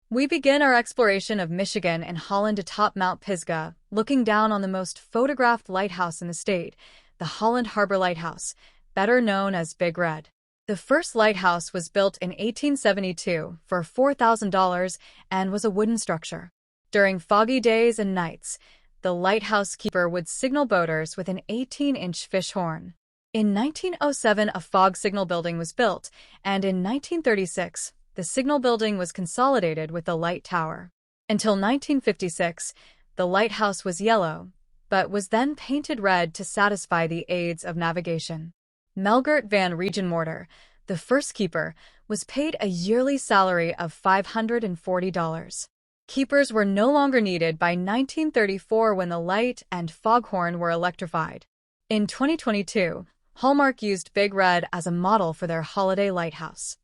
We begin our exploration of Michigan and Holland atop Mount Pisgah, looking down on the most photographed lighthouse in the state, the Holland Harbor Lighthouse, better known as Big Red. The first lighthouse was built in 1872 for $4,000 and was a wooden structure. During foggy days and nights, the lighthouse keeper would signal boaters with an 18-inch fish horn. In 1907, a fog signal building was built, and in 1936, the signal building was consolidated with the light tower. Until 1956, the lighthouse was yellow, but was then painted red to satisfy the aids of navigation. Melgert van Regenmoorder, the first keeper, was paid a yearly salary of $540. Keepers were no longer needed by 1934 when the light and foghorn were electrified. In 2022, Hallmark used Big Red as a model for their holiday lighthouse.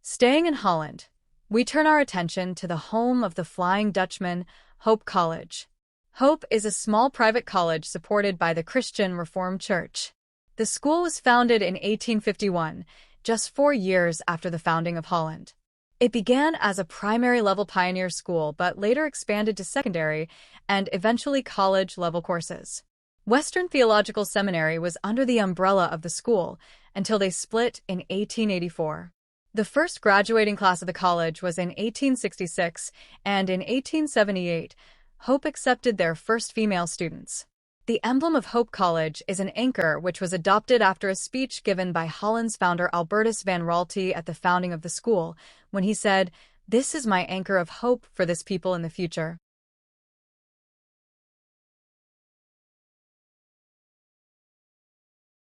Staying in Holland, we turn our attention to the home of the Flying Dutchman, Hope College. Hope is a small private college supported by the Christian Reformed Church. The school was founded in 1851, just 4 years after the founding of Holland. It began as a primary-level pioneer school but later expanded to secondary and eventually college-level courses. Western Theological Seminary was under the umbrella of the school until they split in 1884. The first graduating class of the college was in 1866, and in 1878, Hope accepted their first female students. The emblem of Hope College is an anchor which was adopted after a speech given by Holland's founder Albertus van Raalte at the founding of the school, when he said, "This is my anchor of hope for this people in the future."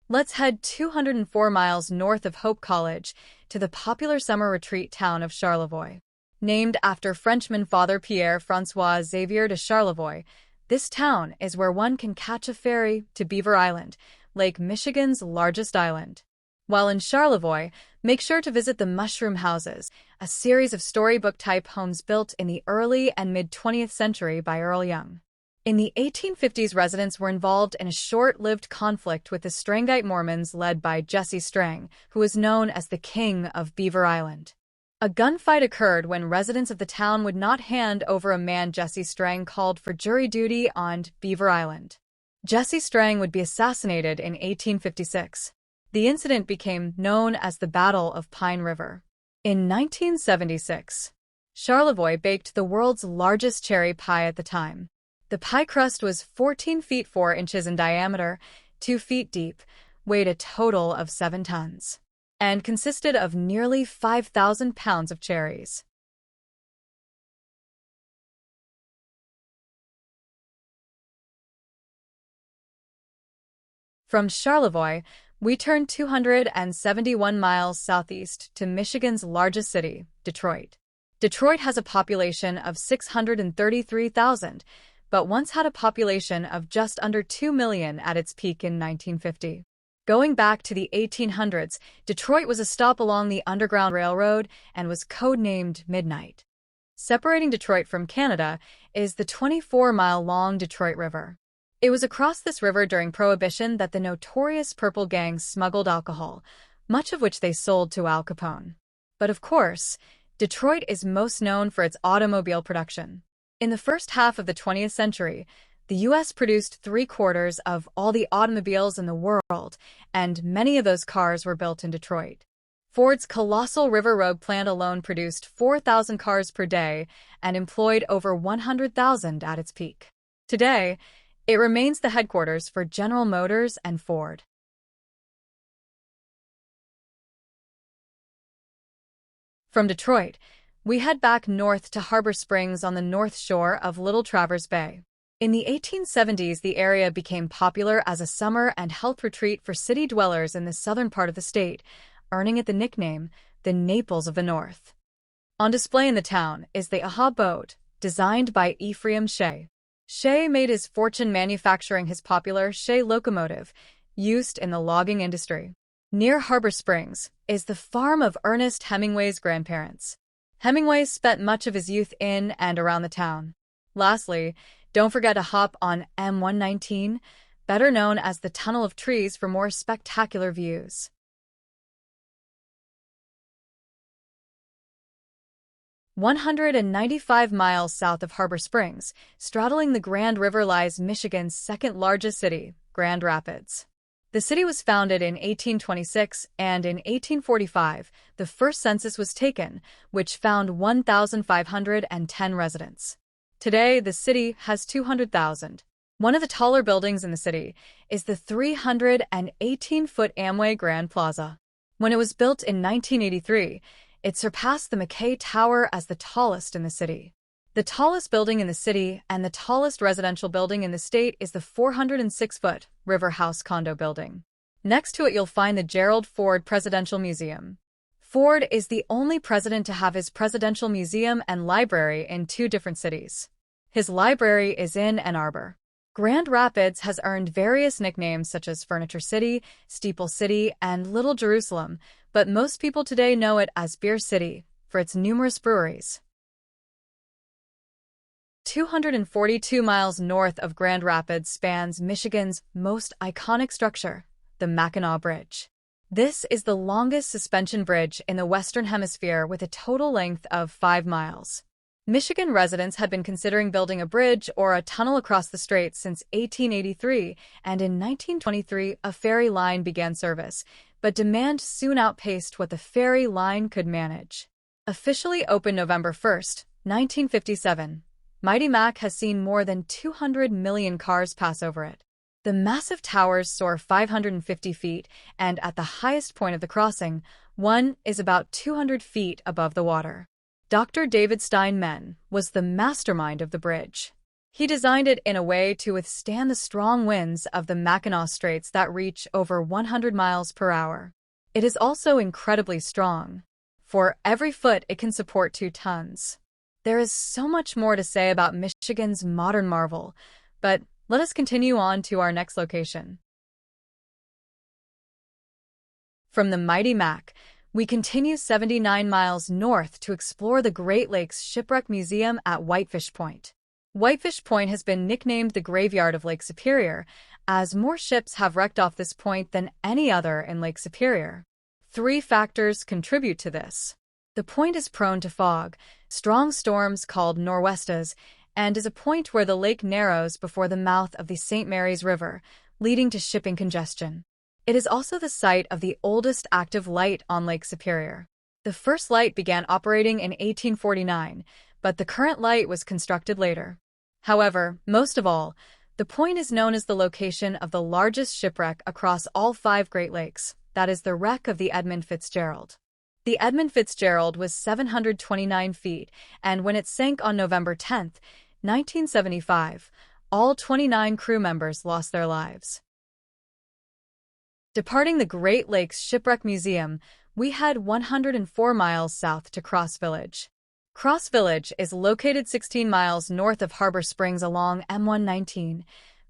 Let's head 204 miles north of Hope College to the popular summer retreat town of Charlevoix. Named after Frenchman Father Pierre-François Xavier de Charlevoix, this town is where one can catch a ferry to Beaver Island, Lake Michigan's largest island. While in Charlevoix, make sure to visit the Mushroom Houses, a series of storybook-type homes built in the early and mid-20th century by Earl Young. In the 1850s, residents were involved in a short-lived conflict with the Strangite Mormons led by Jesse Strang, who was known as the King of Beaver Island. A gunfight occurred when residents of the town would not hand over a man Jesse Strang called for jury duty on Beaver Island. Jesse Strang would be assassinated in 1856. The incident became known as the Battle of Pine River. In 1976, Charlevoix baked the world's largest cherry pie at the time. The pie crust was 14 feet 4 inches in diameter, 2 feet deep, weighed a total of 7 tons, and consisted of nearly 5,000 pounds of cherries. From Charlevoix, we turn 271 miles southeast to Michigan's largest city, Detroit. Detroit has a population of 633,000, but once had a population of just under 2 million at its peak in 1950. Going back to the 1800s, Detroit was a stop along the Underground Railroad and was codenamed Midnight. Separating Detroit from Canada is the 24-mile-long Detroit River. It was across this river during Prohibition that the notorious Purple Gang smuggled alcohol, much of which they sold to Al Capone. But of course, Detroit is most known for its automobile production. In the first half of the 20th century, the U.S. produced 3/4 of all the automobiles in the world, and many of those cars were built in Detroit. Ford's colossal River Road plant alone produced 4,000 cars per day and employed over 100,000 at its peak. Today, it remains the headquarters for General Motors and Ford. From Detroit, we head back north to Harbor Springs on the north shore of Little Traverse Bay. In the 1870s, the area became popular as a summer and health retreat for city dwellers in the southern part of the state, earning it the nickname, the Naples of the North. On display in the town is the Aha boat, designed by Ephraim Shea. Shea made his fortune manufacturing his popular Shea locomotive, used in the logging industry. Near Harbor Springs is the farm of Ernest Hemingway's grandparents. Hemingway spent much of his youth in and around the town. Lastly, don't forget to hop on M119, better known as the Tunnel of Trees, for more spectacular views. 195 miles south of Harbor Springs, straddling the Grand River, lies Michigan's second-largest city, Grand Rapids. The city was founded in 1826, and in 1845, the first census was taken, which found 1,510 residents. Today, the city has 200,000. One of the taller buildings in the city is the 318-foot Amway Grand Plaza. When it was built in 1983, it surpassed the McKay Tower as the tallest in the city. The tallest building in the city and the tallest residential building in the state is the 406-foot River House condo building. Next to it, you'll find the Gerald Ford Presidential Museum. Ford is the only president to have his presidential museum and library in two different cities. His library is in Ann Arbor. Grand Rapids has earned various nicknames such as Furniture City, Steeple City, and Little Jerusalem, but most people today know it as Beer City for its numerous breweries. 242 miles north of Grand Rapids spans Michigan's most iconic structure, the Mackinac Bridge. This is the longest suspension bridge in the Western Hemisphere with a total length of 5 miles. Michigan residents had been considering building a bridge or a tunnel across the strait since 1883, and in 1923 a ferry line began service, but demand soon outpaced what the ferry line could manage. Officially opened November 1, 1957, Mighty Mac has seen more than 200 million cars pass over it. The massive towers soar 550 feet, and at the highest point of the crossing, one is about 200 feet above the water. Dr. David Steinman was the mastermind of the bridge. He designed it in a way to withstand the strong winds of the Mackinac Straits that reach over 100 miles per hour. It is also incredibly strong. For every foot, it can support 2 tons. There is so much more to say about Michigan's modern marvel, but let us continue on to our next location. From the Mighty Mac, we continue 79 miles north to explore the Great Lakes Shipwreck Museum at Whitefish Point. Whitefish Point has been nicknamed the graveyard of Lake Superior, as more ships have wrecked off this point than any other in Lake Superior. 3 factors contribute to this. The point is prone to fog, strong storms called nor'westers, and is a point where the lake narrows before the mouth of the St. Mary's River, leading to shipping congestion. It is also the site of the oldest active light on Lake Superior. The first light began operating in 1849, but the current light was constructed later. However, most of all, the point is known as the location of the largest shipwreck across all 5 Great Lakes, that is the wreck of the Edmund Fitzgerald. The Edmund Fitzgerald was 729 feet, and when it sank on November 10, 1975, all 29 crew members lost their lives. Departing the Great Lakes Shipwreck Museum, we head 104 miles south to Cross Village. Cross Village is located 16 miles north of Harbor Springs along M119,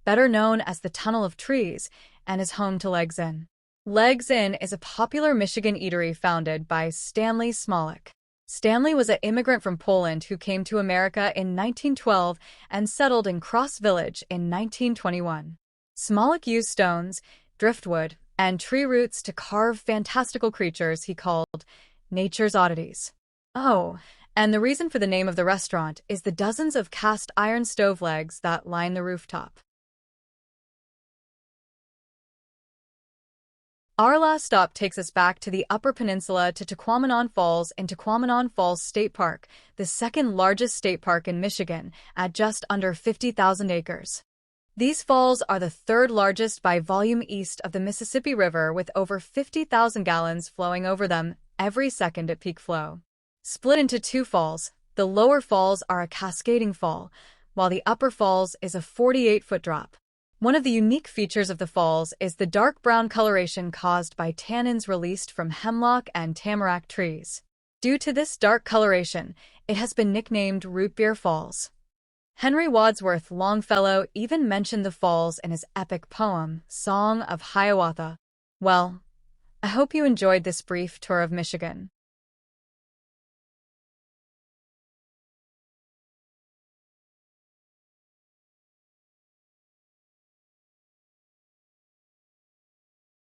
better known as the Tunnel of Trees, and is home to Legs Inn. Legs Inn is a popular Michigan eatery founded by Stanley Smolik. Stanley was an immigrant from Poland who came to America in 1912 and settled in Cross Village in 1921. Smolik used stones, driftwood, and tree roots to carve fantastical creatures he called nature's oddities. Oh, and the reason for the name of the restaurant is the dozens of cast iron stove legs that line the rooftop. Our last stop takes us back to the Upper Peninsula to Tahquamenon Falls in Tahquamenon Falls State Park, the second largest state park in Michigan, at just under 50,000 acres. These falls are the 3rd largest by volume east of the Mississippi River, with over 50,000 gallons flowing over them every second at peak flow. Split into 2 falls, the lower falls are a cascading fall, while the upper falls is a 48-foot drop. One of the unique features of the falls is the dark brown coloration caused by tannins released from hemlock and tamarack trees. Due to this dark coloration, it has been nicknamed Root Beer Falls. Henry Wadsworth Longfellow even mentioned the falls in his epic poem, Song of Hiawatha. Well, I hope you enjoyed this brief tour of Michigan.